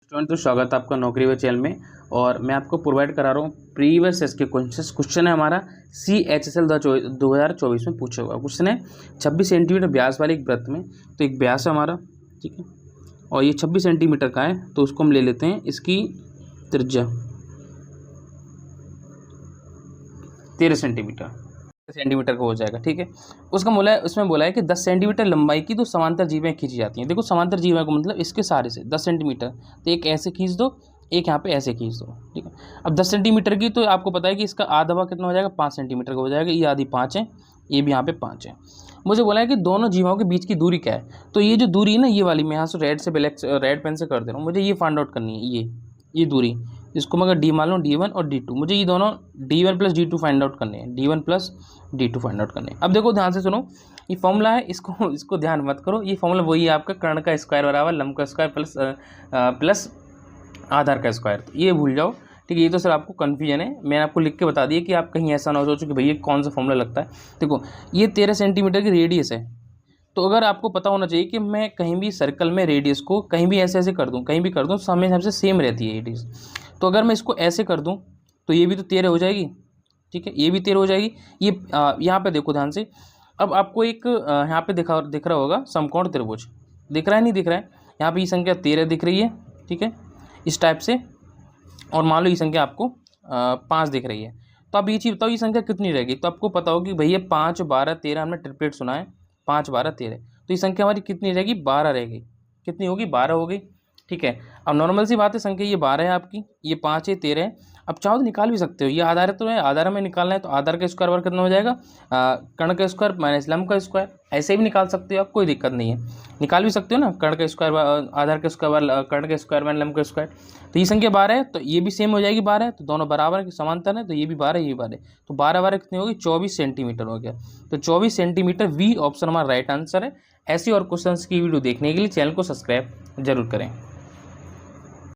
Student, तो स्वागत है आपका नौकरी व चैनल में। और मैं आपको प्रोवाइड करा रहा हूँ प्रीवियस इसके क्वेश्चन है हमारा CHSL 2024 में पूछा हुआ क्वेश्चन है 26 सेंटीमीटर व्यास वाले एक वृत्त में। तो एक व्यास है हमारा, ठीक है, और ये 26 सेंटीमीटर का है, तो उसको हम ले लेते हैं इसकी त्रिज्या 13 सेंटीमीटर का हो जाएगा, ठीक है। उसका बोला है, उसमें बोला है कि 10 सेंटीमीटर लंबाई की दो समांतर जीवें खींची जाती हैं। देखो समांतर जीवें को मतलब इसके सारे से 10 सेंटीमीटर, तो एक ऐसे खींच दो, एक यहाँ पे ऐसे खींच दो, ठीक है। अब 10 सेंटीमीटर की तो आपको पता है कि इसका आधा भाग कितना हो जाएगा, 5 सेंटीमीटर का हो जाएगा। ये आधी 5 है, ये भी यहाँ पे 5 है। मुझे बोला है कि दोनों जीवों के बीच की दूरी क्या है। तो ये जो दूरी है ना, ये वाली मैं यहाँ से रेड पेन से कर दे रहा हूँ। मुझे ये फाइंड आउट करनी है, ये दूरी, इसको मैं अगर डी मान लूँ, D1 और D2, मुझे ये दोनों D1 plus D2 find out करने हैं, D1 plus D2 find out करने हैं। अब देखो ध्यान से सुनो, ये फॉर्मूला है, इसको ध्यान मत करो। ये फॉर्मूला वही है आपका, कर्ण का स्क्वायर बराबर लंब का स्क्वायर प्लस आधार का स्क्वायर। तो ये भूल जाओ, ठीक है। ये तो सर आपको कन्फ्यूजन है, मैंने आपको लिख के बता दिया कि आप कहीं ऐसा ना हो सोचो कि भैया कौन सा फॉर्मूला लगता है। देखो ये 13 सेंटीमीटर की रेडियस है, तो अगर आपको पता होना चाहिए कि मैं कहीं भी सर्कल में रेडियस को कहीं भी ऐसे कर दूं, कहीं भी कर दूं, समय सबसे सेम रहती है रेडियस। तो अगर मैं इसको ऐसे कर दूं तो ये भी तो 13 हो जाएगी, ठीक है, ये भी 13 हो जाएगी। ये यहाँ पे देखो ध्यान से। अब आपको एक यहाँ पे दिख रहा होगा समकोण त्रिभुज, दिख रहा है नहीं दिख रहा है? यहाँ पे ये संख्या 13 दिख रही है, ठीक है, इस टाइप से। और मान लो ये संख्या आपको 5 दिख रही है। तो आप ये चीज़ बताओ, ये संख्या कितनी रहेगी। तो आपको पता होगी भैया 5, 12, 13, हमने ट्रिपलेट सुना है, 5, 12, 13। तो ये संख्या हमारी कितनी रहेगी, 12 रहेगी। कितनी होगी, 12 हो गई, ठीक है। अब नॉर्मल सी बात है, संख्या ये 12 है आपकी, ये 5 है, 13 है। अब चाहो तो निकाल भी सकते हो, ये आधार तो है, आधार में निकालना है तो आधार का स्क्वायर कितना हो जाएगा, कर्ण का स्क्वायर माइनस लंब का स्क्वायर। ऐसे भी निकाल सकते हो आप, कोई दिक्कत नहीं है, निकाल भी सकते हो ना। कर्ण का स्क्वायर आधार का स्क्वायर कर्ण का स्क्वायर माइनस लंब का स्क्वायर। तो ये संख्या 12 है, तो ये भी सेम हो जाएगी 12 है, तो दोनों बराबर है, समांतर है। तो ये भी 12, ये भी 12, तो 12 12 कितनी होगी, 24 सेंटीमीटर हो गया। तो 24 सेंटीमीटर वी ऑप्शन हमारा राइट आंसर है। ऐसी और क्वेश्चंस की वीडियो देखने के लिए चैनल को सब्सक्राइब जरूर करें।